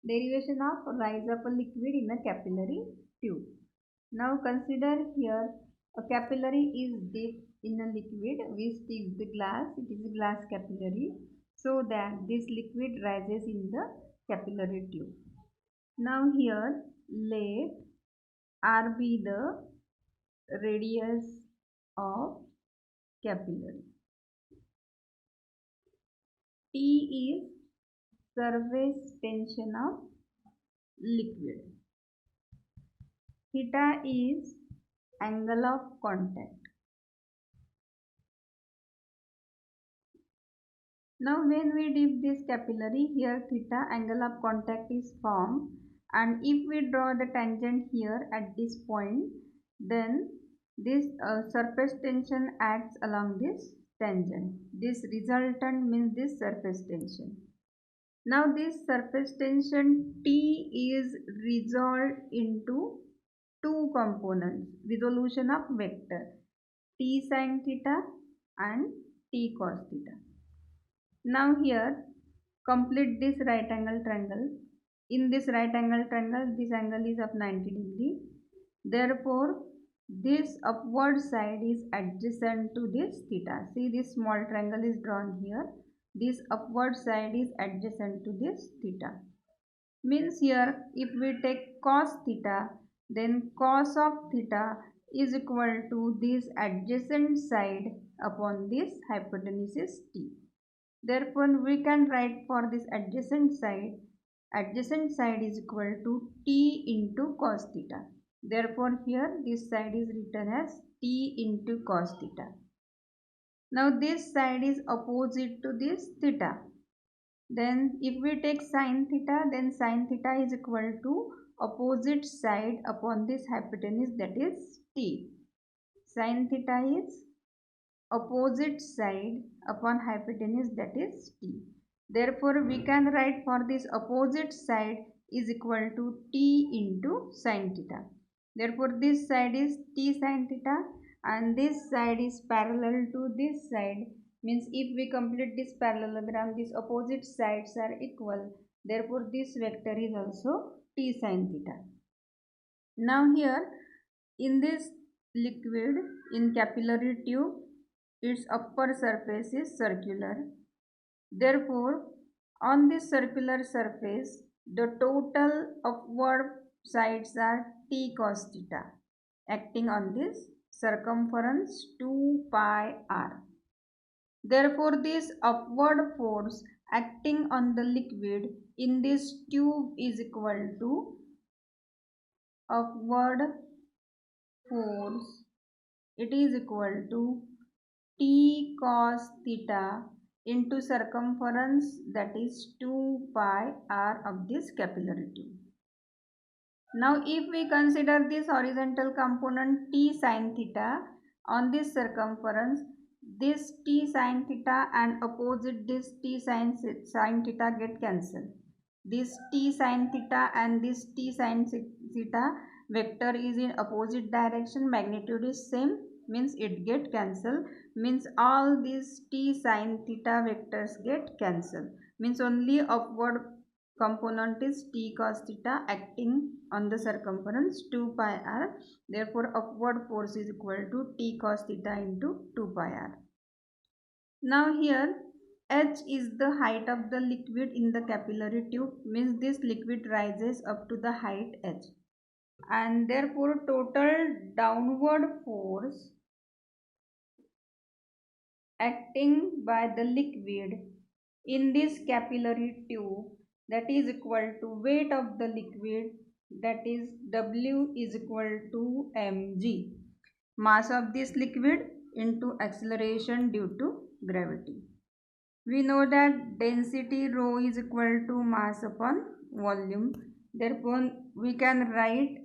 Derivation of rise of a liquid in a capillary tube. Now consider here a capillary is dipped in a liquid which is the glass. It is a glass capillary, so that this liquid rises in the capillary tube. Now here let R be the radius of capillary. T is surface tension of liquid. Theta is angle of contact. Now when we dip this capillary, here theta angle of contact is formed, and if we draw the tangent here at this point, then this surface tension acts along this tangent. This resultant means this surface tension. Now this surface tension T is resolved into two components, resolution of vector T sin theta and T cos theta. Now here complete this right angle triangle. In this right angle triangle, this angle is of 90 degree. Therefore, this upward side is adjacent to this theta. See, this small triangle is drawn here. This upward side is adjacent to this theta. Means here if we take cos theta, then cos of theta is equal to this adjacent side upon this hypotenuse T. Therefore, we can write for this adjacent side is equal to T into cos theta. Therefore, here this side is written as T into cos theta. Now, this side is opposite to this theta. Then, if we take sin theta, then sin theta is equal to opposite side upon this hypotenuse, that is T. Sin theta is opposite side upon hypotenuse, that is T. Therefore, we can write for this opposite side is equal to T into sin theta. Therefore, this side is T sin theta and this side is parallel to this side. Means if we complete this parallelogram, these opposite sides are equal. Therefore, this vector is also T sin theta. Now here in this liquid in capillary tube, its upper surface is circular. Therefore, on this circular surface, the total upward sides are T cos theta, acting on this circumference 2 pi r. Therefore, this upward force acting on the liquid in this tube is equal to upward force. It is equal to T cos theta into circumference, that is 2 pi r of this capillary tube. Now if we consider this horizontal component T sin theta on this circumference, this T sin theta and opposite this T sin theta get cancelled. This T sin theta and this T sin theta vector is in opposite direction, magnitude is same, means it get cancelled, means all these T sin theta vectors get cancelled, means only upward component is T cos theta acting on the circumference 2 pi r. Therefore, upward force is equal to T cos theta into 2 pi r. Now here h is the height of the liquid in the capillary tube, means this liquid rises up to the height h, and therefore total downward force acting by the liquid in this capillary tube, that is equal to weight of the liquid, that is W is equal to mg, mass of this liquid into acceleration due to gravity. We know that density rho is equal to mass upon volume. Therefore, we can write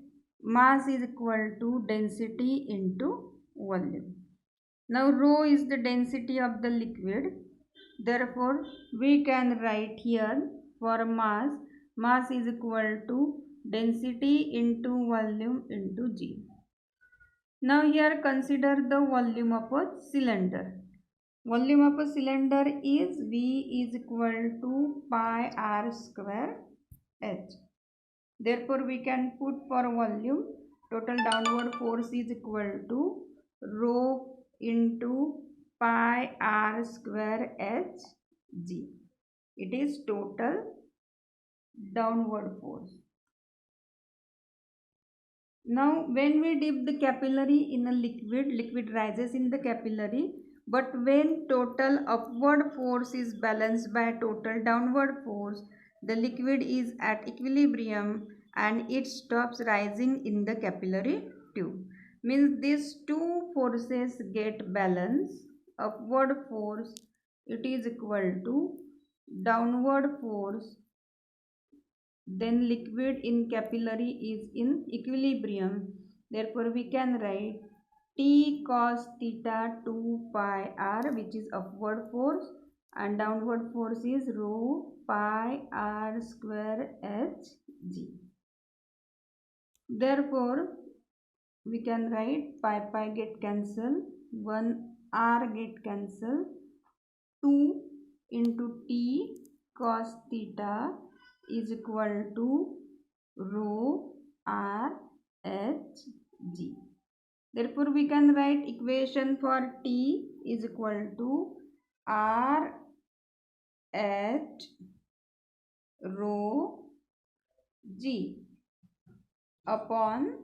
mass is equal to density into volume. Now, rho is the density of the liquid. Therefore, we can write here for mass is equal to density into volume into G. Now, here consider the volume of a cylinder. Volume of a cylinder is V is equal to pi r square. H. Therefore, we can put for volume total downward force is equal to rho into pi r square h g. It is total downward force. Now, when we dip the capillary in a liquid rises in the capillary. But when total upward force is balanced by total downward force, the liquid is at equilibrium and it stops rising in the capillary tube. Means these two forces get balanced. Upward force, it is equal to downward force. Then liquid in capillary is in equilibrium. Therefore, we can write T cos theta 2 pi r, which is upward force, and downward force is rho pi r square h g. Therefore, we can write pi get cancelled, 1 r get cancelled, 2 into T cos theta is equal to rho r h g. Therefore, we can write equation for T is equal to r h rho g upon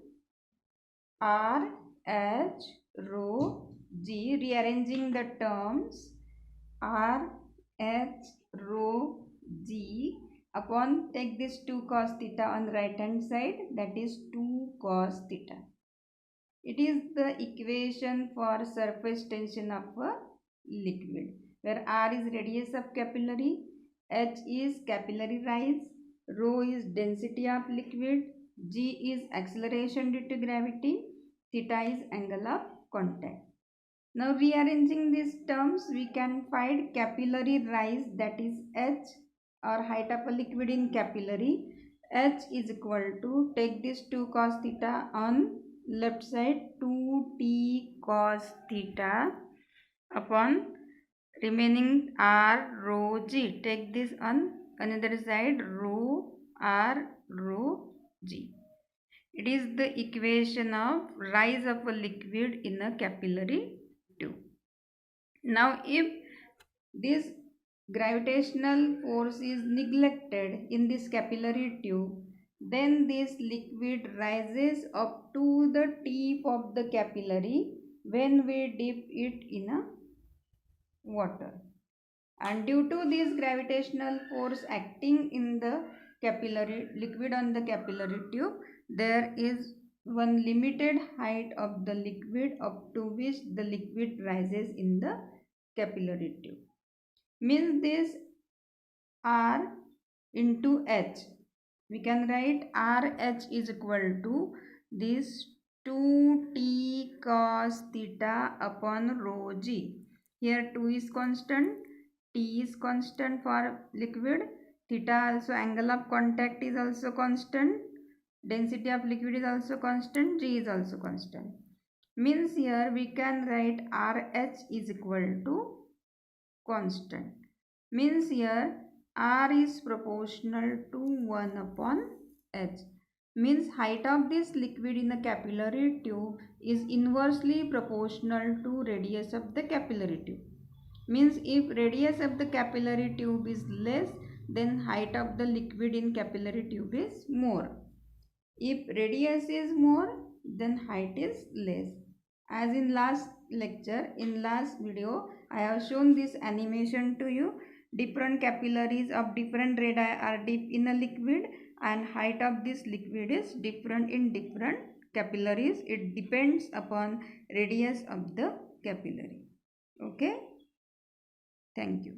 r h rho g. Rearranging the terms, r h rho g upon, take this 2 cos theta on the right hand side, that is 2 cos theta. It is the equation for surface tension of a liquid, where r is radius of capillary, h is capillary rise, rho is density of liquid, g is acceleration due to gravity, theta is angle of contact. Now, rearranging these terms, we can find capillary rise, that is h, or height of a liquid in capillary. H is equal to, take this 2 cos theta on left side, 2t cos theta upon remaining r rho g. Take this on another side, rho r rho g. It is the equation of rise of a liquid in a capillary tube. Now, if this gravitational force is neglected in this capillary tube, then this liquid rises up to the tip of the capillary when we dip it in a water. And due to this gravitational force acting in the capillary liquid on the capillary tube, there is one limited height of the liquid up to which the liquid rises in the capillary tube. Means this r into h, we can write RH is equal to this 2t cos theta upon rho g. Here 2 is constant, t is constant for liquid, theta also, angle of contact is also constant, density of liquid is also constant, g is also constant. Means here we can write RH is equal to constant. Means here r is proportional to 1 upon h. Means height of this liquid in the capillary tube is inversely proportional to radius of the capillary tube. Means if radius of the capillary tube is less, then height of the liquid in capillary tube is more. If radius is more, then height is less. As in last lecture, in last video, I have shown this animation to you. Different capillaries of different radii are deep in a liquid, and height of this liquid is different in different capillaries. It depends upon radius of the capillary. Okay. Thank you.